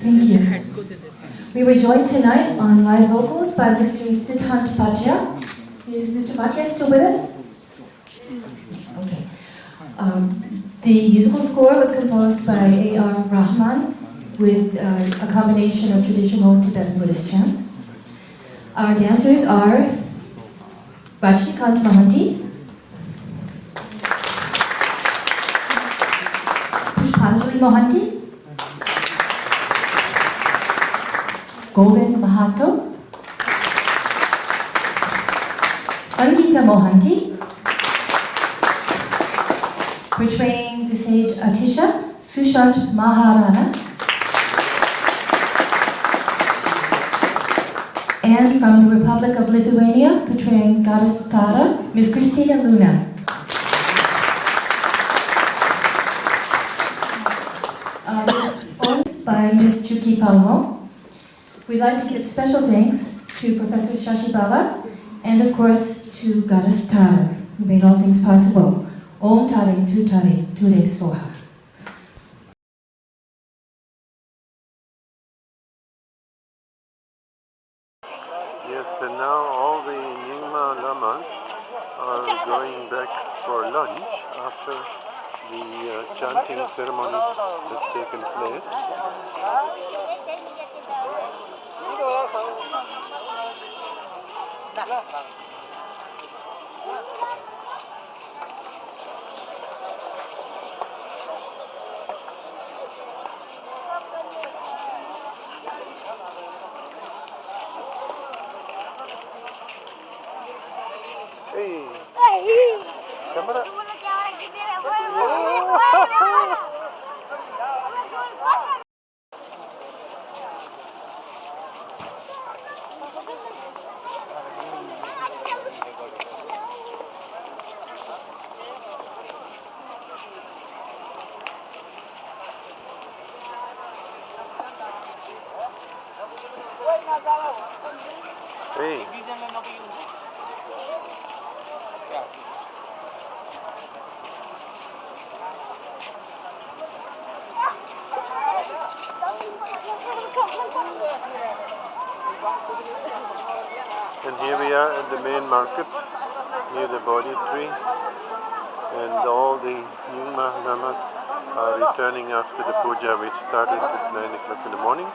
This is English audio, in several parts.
Thank you. We were joined tonight on live vocals by Mr. Siddhant Bhatia. Is Mr. Bhatia still with us? Okay. The musical score was composed by A.R. Rahman with a combination of traditional Tibetan Buddhist chants. Our dancers are Rajnikant Mohanty, Pushpanjali Mohanty, Govind Mahato, Sangeeta Mohanty, portraying the sage Atisha, Sushant Maharana, and from the Republic of Lithuania, portraying Goddess Tara, Ms. Christina Luna. This owned by Ms. Chuki Palmo. We'd like to give special thanks to Professor Shashi Baba and, of course, to Goddess Tara, who made all things possible. Om Tare Tu Tare Ture Soha. Yes, and now all the Nyingma Lamas are going back for lunch after the chanting ceremony has taken place. Hey, camera. Hey. And here we are at the main market near the Bodhi tree, and all the Nyingma Lamas are returning after the puja, which started at 9 o'clock in the morning.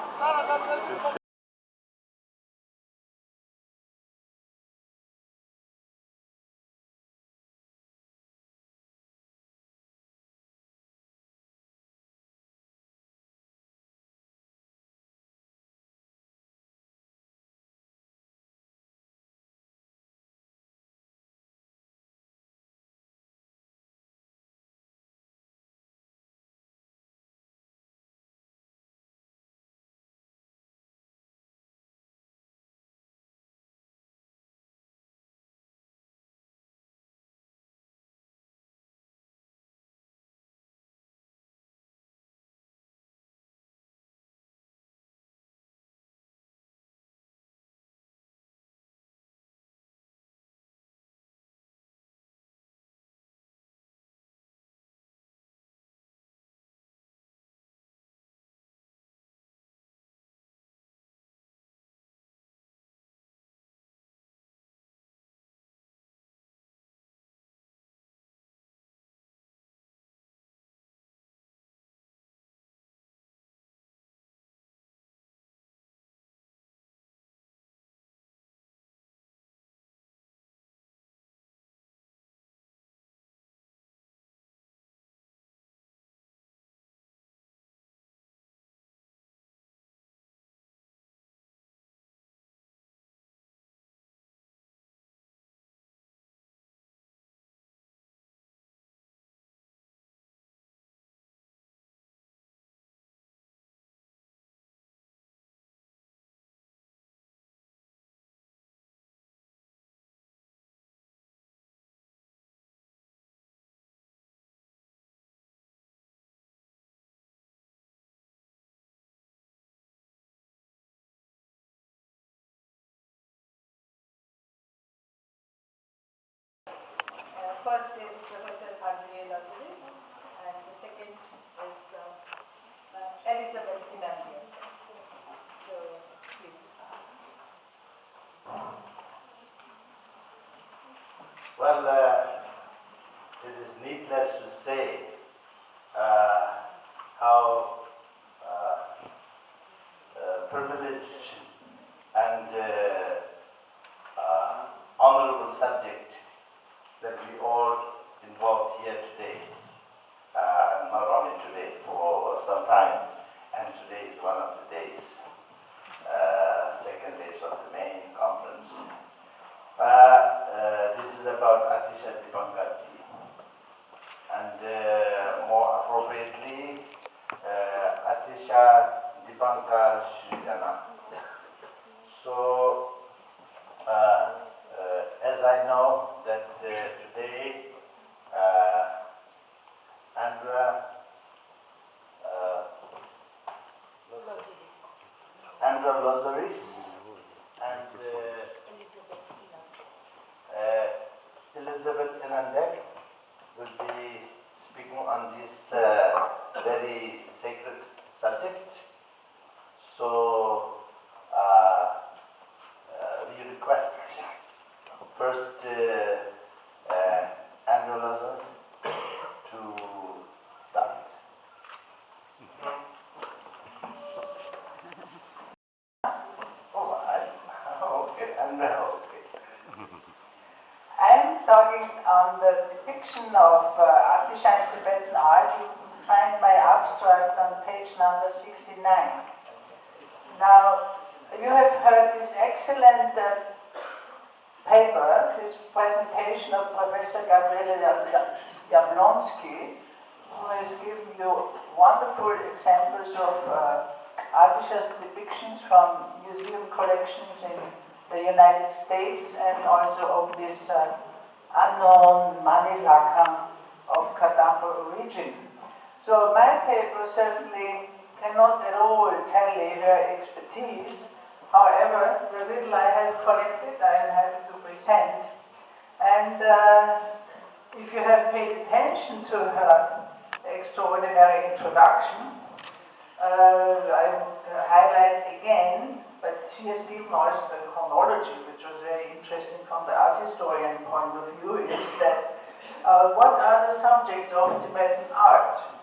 First is Professor Andrea Lazaris, and the second is Elizabeth Dinandia. Well, it is needless to say how privileged and honorable subject that we all involved here today, and not only today, for some time, and today is one of the days, second days of the main conference. This is about Atisha Dipankarji, and more appropriately, Atisha Dipankar Srijana. So, as I know that today Andra Lozaris and Elizabeth Inandek will be speaking on this very sacred subject. So we request first Andra Lozaris to start. Okay, okay. I'm talking on the depiction of Atisha in Tibetan art. You find my abstract on page number 69. Now, you have heard this excellent paper, this presentation of Professor Gabriele Jablonski, who has given you wonderful examples of Atisha's depictions from museum collections in the United States and also of this unknown money lacquer of Kadampa origin. So my paper certainly cannot at all tally her expertise. However, the little I have collected, I am happy to present. And if you have paid attention to her extraordinary introduction, I would highlight again, but she has given also the chronology, which was very interesting from the art historian point of view, is that what are the subjects of Tibetan art?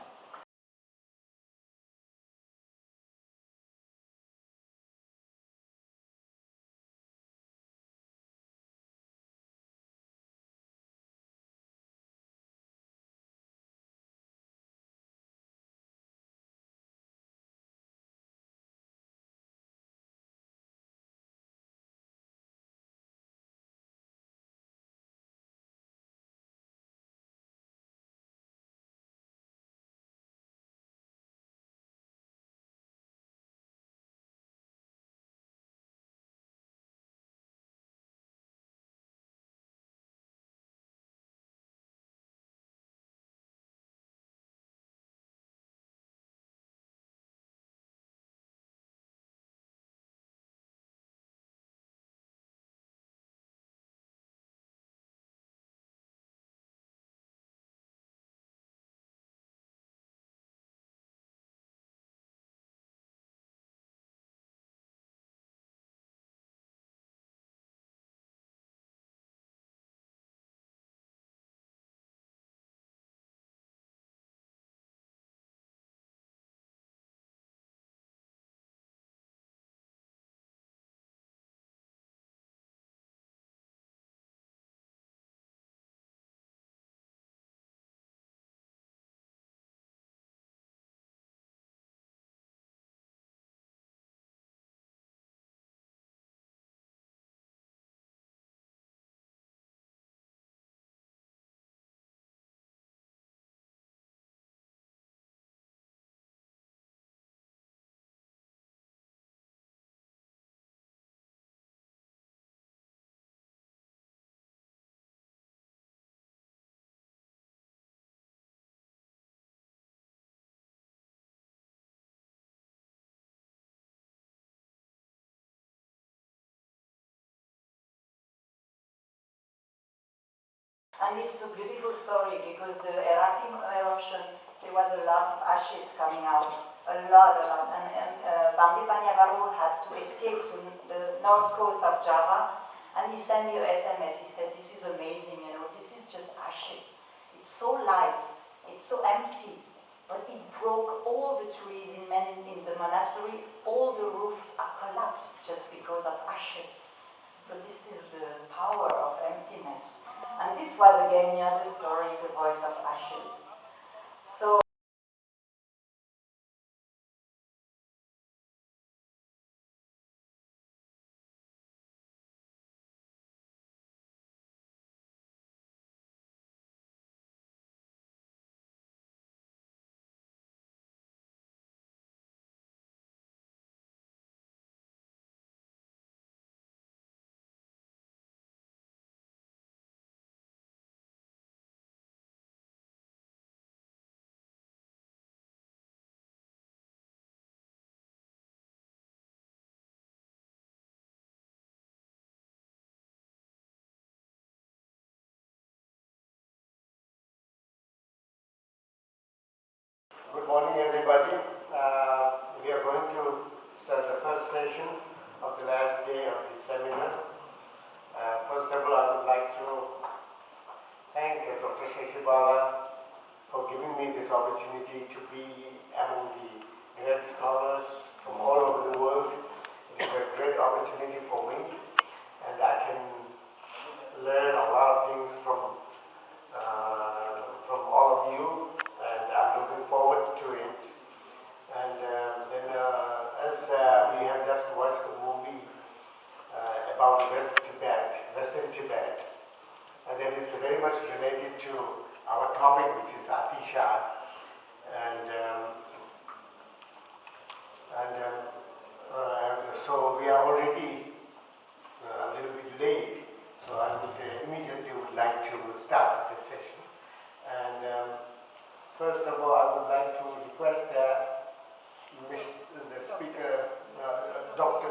And it's a beautiful story because the erupting eruption, there was a lot of ashes coming out, a lot. And Bandipanyavaru had to escape to the north coast of Java, and he sent me a SMS. He said, "This is amazing, ashes. It's so light, it's so empty, but it broke all the trees in the monastery. All the roofs are collapsed just because of ashes. So this is the power of emptiness. And this was again the story, The Voice of Ashes. So Good morning, everybody. We are going to start the first session of the last day of this seminar. First of all, I would like to thank Dr. Sheshibala for giving me this opportunity to be among the great scholars from all over the world. It is a great opportunity for me, and I can learn a lot of things from all of you, and I'm looking forward to it. And then as we have just watched the movie about Western Tibet, and that is very much related to our topic, which is Atisha, and so we are already a little bit late, so I would immediately would like to start the session. And first of all, I would like to request the speaker, Dr.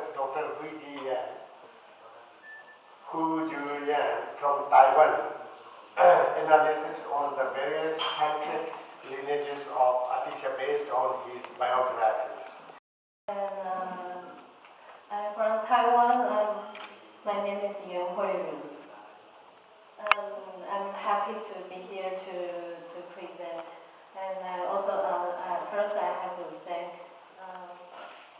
Hu Julian from Taiwan, analysis on the various tantric lineages of Atisha based on his biographies. I'm from Taiwan. My name is Yan Huiyun. I'm happy to be here to present. And also, first I have to thank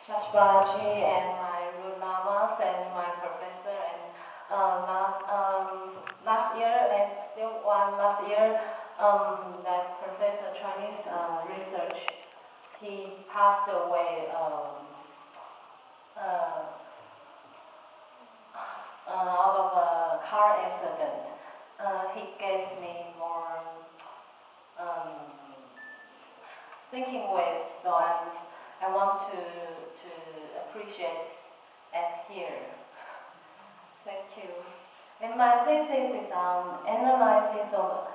Shashbalaji and my root lamas and my professor. And last year and still last year, that professor Chinese research, he passed away out of a car accident. He gave me more thinking ways, so I want to appreciate and hear. Thank you. And my thesis is on analysis of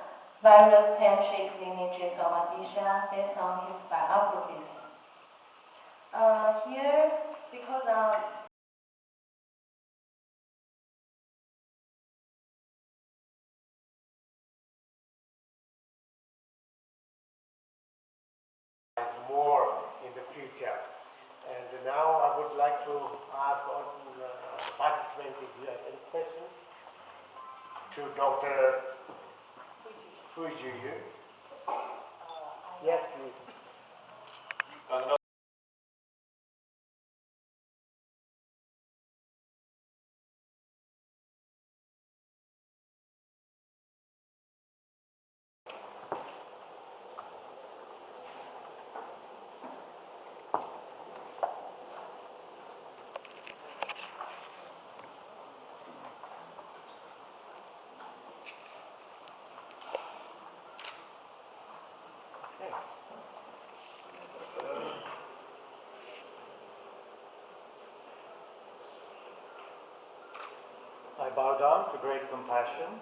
various tantric lineages of Atisha based on his biographies. Here, because more in the future. And now I would like to ask all participants if you have any questions to Dr. Fujiyu. Yes, please. I bow down to great compassion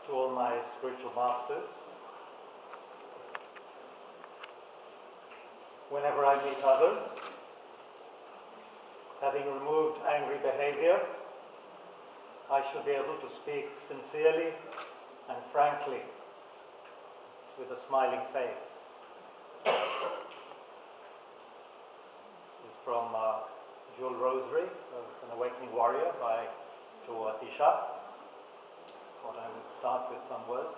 to all my spiritual masters. Whenever I meet others, having removed angry behavior, I should be able to speak sincerely and frankly with a smiling face. This is from Jewel Rosary, an Awakening Warrior by Joe Atisha. thought I would start with some words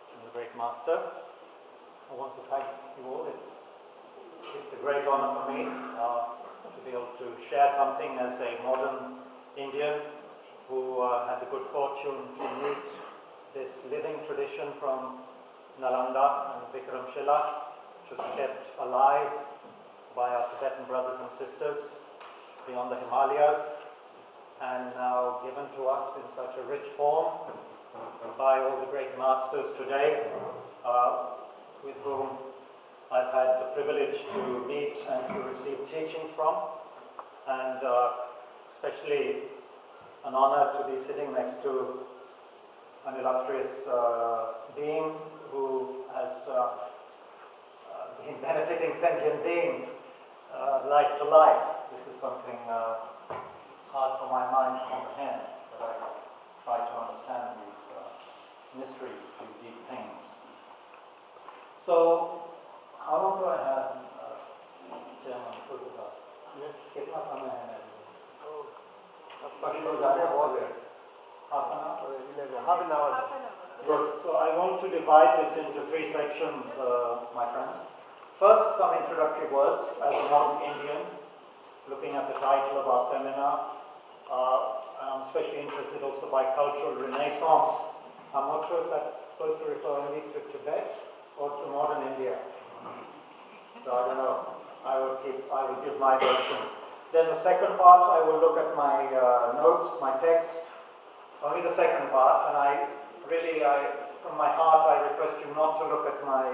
from the great master. I want to thank you all. It's a great honor for me to be able to share something as a modern Indian who had the good fortune to meet this living tradition from Nalanda and Vikramshila, which was kept alive by our Tibetan brothers and sisters beyond the Himalayas, and now given to us in such a rich form by all the great masters today, with whom I've had the privilege to meet and to receive teachings from, and especially an honor to be sitting next to an illustrious being who has been benefiting sentient beings life to life. This is something hard for my mind to comprehend, but I try to understand these mysteries, these deep things. So, how long do I have, Chairman? कितना समय है मेरे लिए? Half an hour? Yes, so I want to divide this into three sections, my friends. First, some introductory words as a modern Indian, looking at the title of our seminar. And I'm especially interested also by cultural renaissance. I'm not sure if that's supposed to refer only to Tibet or to modern India. So I don't know. I will give my version. Then the second part, I will look at my notes, my text. Only the second part, and from my heart, I request you not to look at my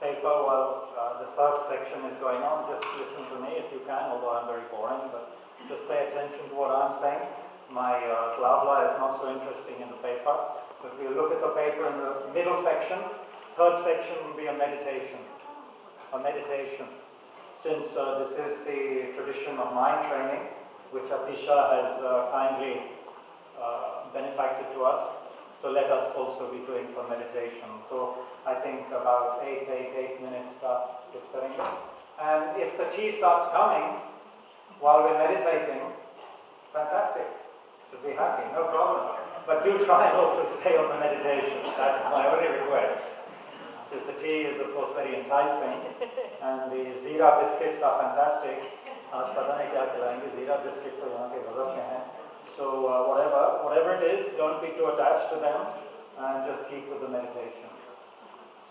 paper while the first section is going on. Just listen to me if you can, although I'm very boring, but just pay attention to what I'm saying. My blah is not so interesting in the paper, but we'll look at the paper in the middle section. Third section will be a meditation. Since this is the tradition of mind training, which Atisha has kindly benefacted to us, so let us also be doing some meditation. So I think about 8 minutes it's going. And if the tea starts coming while we're meditating, fantastic. Should be happy, no problem. But do try and also stay on the meditation. That's my only request. Because the tea is of course very enticing, and the Zira biscuits are fantastic. आज पता नहीं क्या खिलाएंगे, Zira biscuits तो यहाँ के गजब में हैं. So whatever it is, don't be too attached to them, and just keep with the meditation.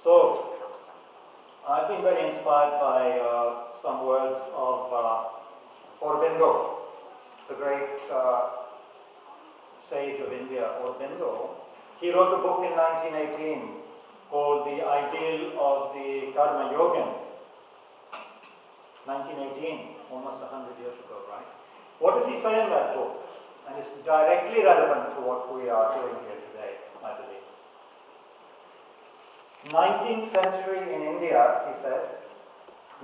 So I've been very inspired by some words of Aurobindo, the great sage of India, Aurobindo. He wrote a book in 1918 called The Ideal of the Karma Yogin. 1918, almost 100 years ago, right? What does he say in that book? And it's directly relevant to what we are doing here today, I believe. 19th century in India, he said,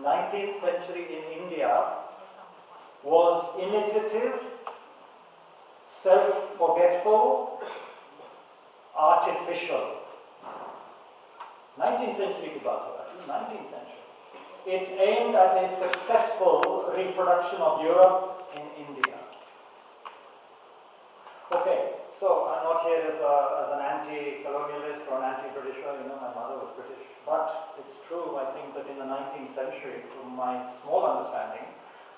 19th century in India was imitative, self-forgetful, artificial. 19th century की बात हो रहा है, 19th century. It aimed at a successful reproduction of Europe in India. Okay, so I'm not here as an anti-colonialist or an anti-Britisher. My mother was British. But it's true, I think, that in the 19th century, from my small understanding,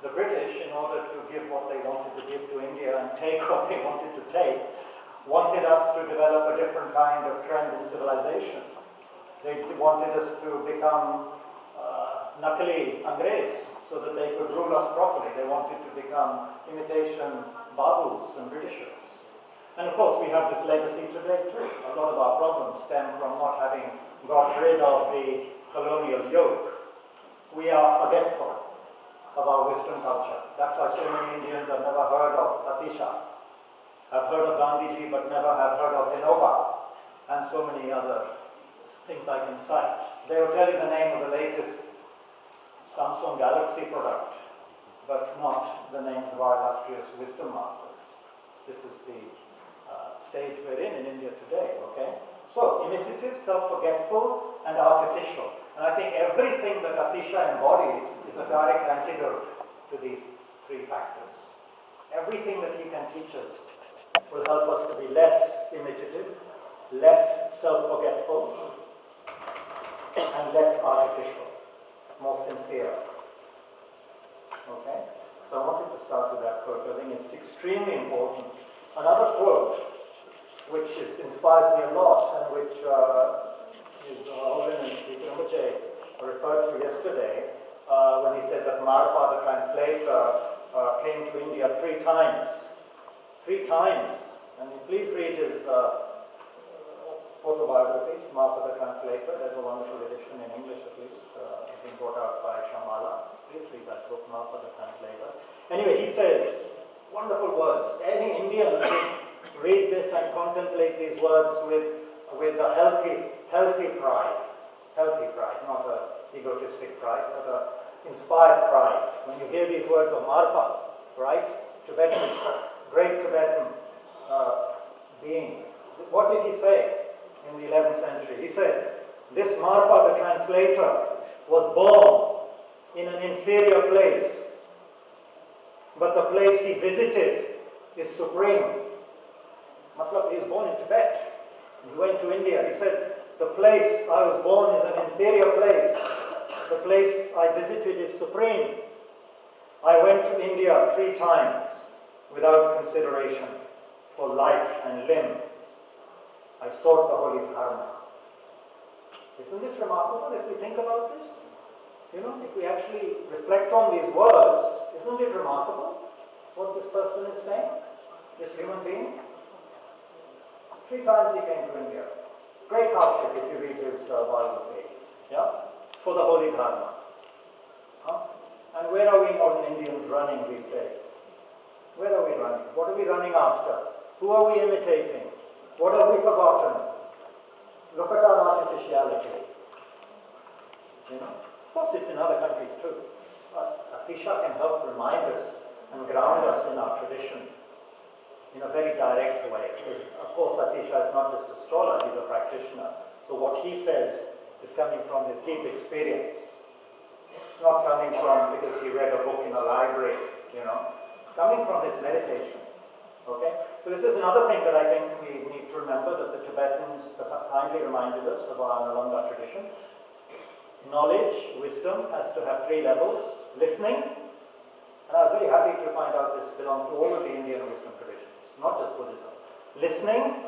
the British, in order to give what they wanted to give to India and take what they wanted to take, wanted us to develop a different kind of trend in civilization. They wanted us to become Nakali Angrez, so that they could rule us properly. They wanted to become imitation Babus and Britishers. And of course we have this legacy today too. A lot of our problems stem from not having got rid of the colonial yoke. We are forgetful of our Western culture. That's why so many Indians have never heard of Atisha, have heard of Gandhiji but never have heard of Vinoba, and so many other things I can cite. They will tell you the name of the latest Samsung Galaxy product, but not the names of our illustrious wisdom masters. This is the stage we're in India today, okay? So, imitative, self-forgetful, and artificial. And I think everything that Atisha embodies is a direct antidote to these three factors. Everything that he can teach us will help us to be less imitative, less self-forgetful, and less artificial, more sincere. Okay? So I wanted to start with that quote. I think it's extremely important. Another quote, which inspires me a lot, and which is Holiness Rinpoche referred to yesterday, when he said that Marfa, the translator, came to India 3 times. 3 times. And please read his autobiography, Marfa the Translator. There's a wonderful edition in English at least, being brought out by Shamala. Please read that book, Marfa the Translator. Anyway, he says, wonderful words. Any Indian should read this and contemplate these words with a healthy pride. Healthy pride, not an egotistic pride, but an inspired pride. When you hear these words of Marfa, right? Tibetan, great Tibetan being. What did he say in the 11th century? He said, this Marfa, the translator, was born in an inferior place, but the place he visited is supreme. Matlab, he was born in Tibet. He went to India. He said, the place I was born is an inferior place. The place I visited is supreme. I went to India 3 times without consideration for life and limb. I sought the holy Dharma. Isn't this remarkable if we think about this? You know, if we actually reflect on these words, isn't it remarkable what this person is saying? This human being? 3 times he came to India. Great hardship if you read his Bible page. Yeah? For the holy Dharma. Huh? And where are we modern Indians running these days? Where are we running? What are we running after? Who are we imitating? What have we forgotten? Look at our artificiality. You know? Of course, it's in other countries too. But Atisha can help remind us and ground us in our tradition in a very direct way. Because, of course, Atisha is not just a scholar, he's a practitioner. So what he says is coming from his deep experience. It's not coming from because he read a book in a library, you know. It's coming from his meditation. Okay? So this is another thing that I think we need to remember, that the Tibetans have kindly reminded us of our Nalanda tradition. Knowledge, wisdom has to have 3 levels. Listening, and I was very happy to find out this belongs to all of the Indian wisdom traditions, not just Buddhism. Listening,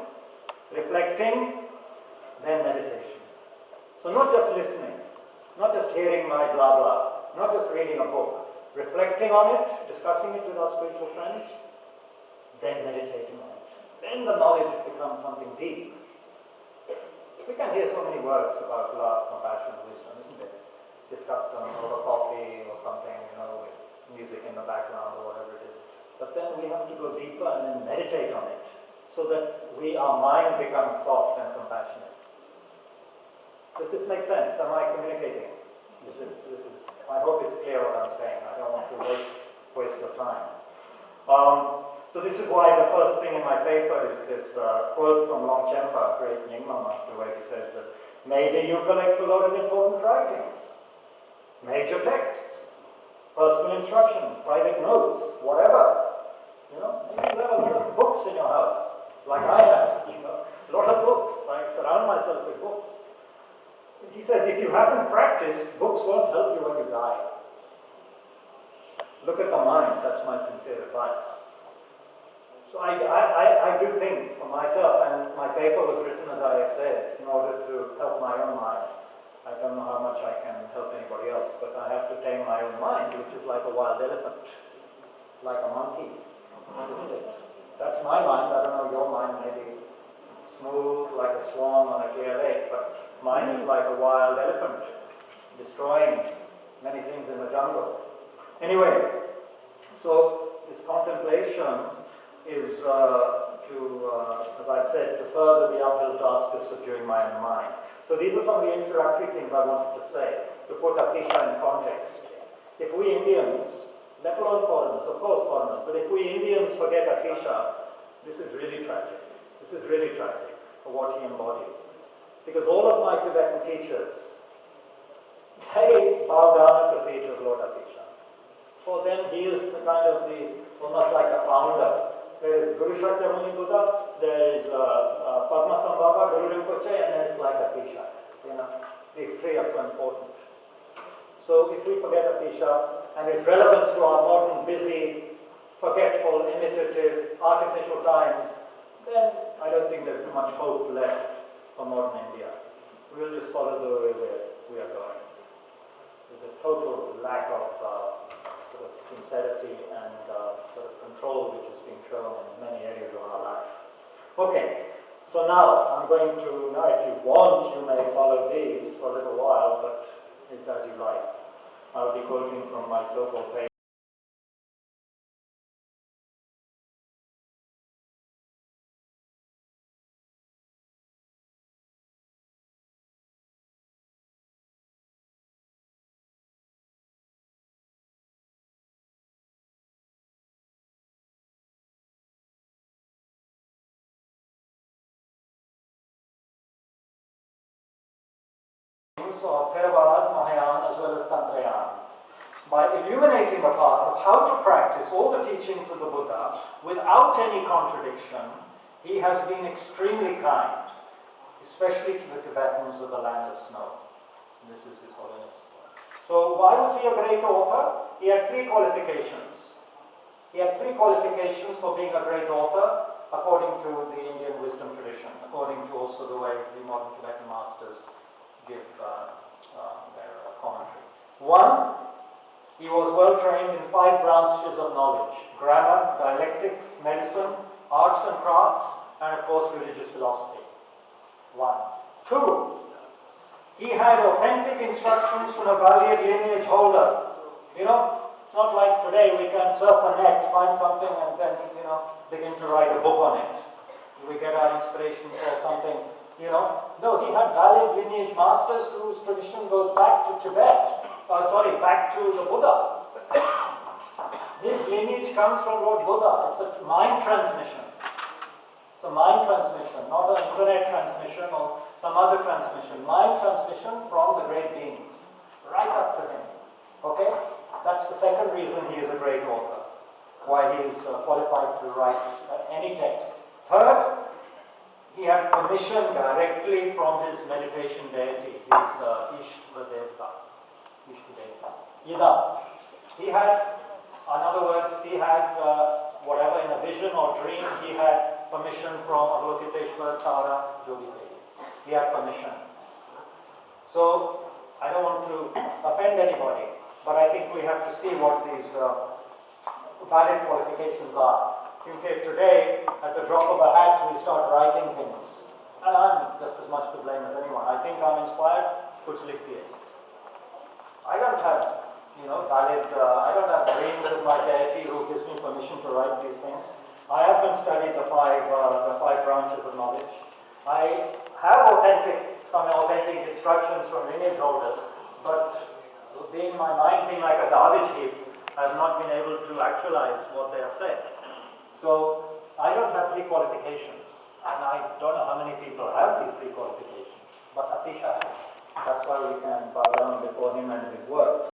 reflecting, then meditation. So not just listening, not just hearing my blah blah, not just reading a book, reflecting on it, discussing it with our spiritual friends, then meditating on it. Then the knowledge becomes something deep. We can hear so many words about love, compassion, wisdom, isn't it? Discussed over coffee or something, you know, with music in the background or whatever it is. But then we have to go deeper and then meditate on it, so that our mind becomes soft and compassionate. Does this make sense? Am I communicating? This is. I hope it's clear what I'm saying. I don't want to waste your time. So this is why the first thing in my paper is this quote from Longchenpa, great Nyingma master, where he says that maybe you collect a lot of important writings, major texts, personal instructions, private notes, whatever. You know, maybe you have a lot of books in your house, like I have. You know, a lot of books. I surround myself with books. He says, if you haven't practiced, books won't help you when you die. Look at the mind. That's my sincere advice. So I do think for myself, and my paper was written, as I have said, in order to help my own mind. I don't know how much I can help anybody else, but I have to tame my own mind, which is like a wild elephant, like a monkey, isn't it? That's my mind. I don't know, your mind may be smooth like a swan on a clear lake, but mine is like a wild elephant, destroying many things in the jungle. Anyway, so this contemplation is as I said, to further the uphill task of subduing my own mind. So these are some of the introductory things I wanted to say, to put Atisha in context. If we Indians, let alone foreigners, of course foreigners, but if we Indians forget Atisha, this is really tragic. This is really tragic for what he embodies. Because all of my Tibetan teachers, they bow down at the feet of Lord Atisha. For them, he is the kind of almost like a founder. There is Guru Shakyamuni Buddha, there is Padmasambhava, Guru Rinpoche, and then it's like Atisha. These three are so important. So if we forget Atisha and its relevance to our modern, busy, forgetful, imitative, artificial times, then I don't think there's much hope left for modern India. We'll just follow the way we are going, with a total lack of sort of sincerity and sort of control which is being shown in many areas of our life. Okay, so now I'm going to, now if you want, you may follow these for a little while, but it's as you like. I'll be quoting from my so-called page. Of Theravada, Mahayana, as well as Tantrayana. By illuminating the path of how to practice all the teachings of the Buddha without any contradiction, he has been extremely kind, especially to the Tibetans of the land of snow. And this is His Holiness. So why was he a great author? He had three qualifications. He had three qualifications for being a great author, according to the Indian wisdom tradition, according to also the way the modern Tibetan masters give their commentary. One, he was well trained in 5 branches of knowledge: grammar, dialectics, medicine, arts and crafts, and of course religious philosophy. 1. 2, he had authentic instructions from a valued lineage holder. It's not like today we can surf a net, find something and then, begin to write a book on it. We get our inspirations or something. No, he had valid lineage masters whose tradition goes back to Tibet, back to the Buddha. His lineage comes from Lord Buddha. It's a mind transmission. It's a mind transmission, not an internet transmission or some other transmission. Mind transmission from the great beings, right up to him. Okay? That's the second reason he is a great author, why he is qualified to write any text. Third, he had permission directly from his meditation deity, his Ishtadevta. Ida. He had, in other words, he had whatever in a vision or dream, he had permission from Avalokiteshvara Tara Jyotidevi. He had permission. So, I don't want to offend anybody, but I think we have to see what these valid qualifications are. Okay, today, at the drop of a hat, we start writing things. And I'm just as much to blame as anyone. I think I'm inspired, कुछ लिख दिए. I don't have, valid, I don't have dreams of my deity who gives me permission to write these things. I haven't studied the five branches of knowledge. I have some authentic instructions from lineage holders, but my mind being like a garbage heap, I have not been able to actualize what they have said. So, I don't have 3 qualifications, and I don't know how many people have these 3 qualifications, but Atisha has. That's why we can bow down before him and his works.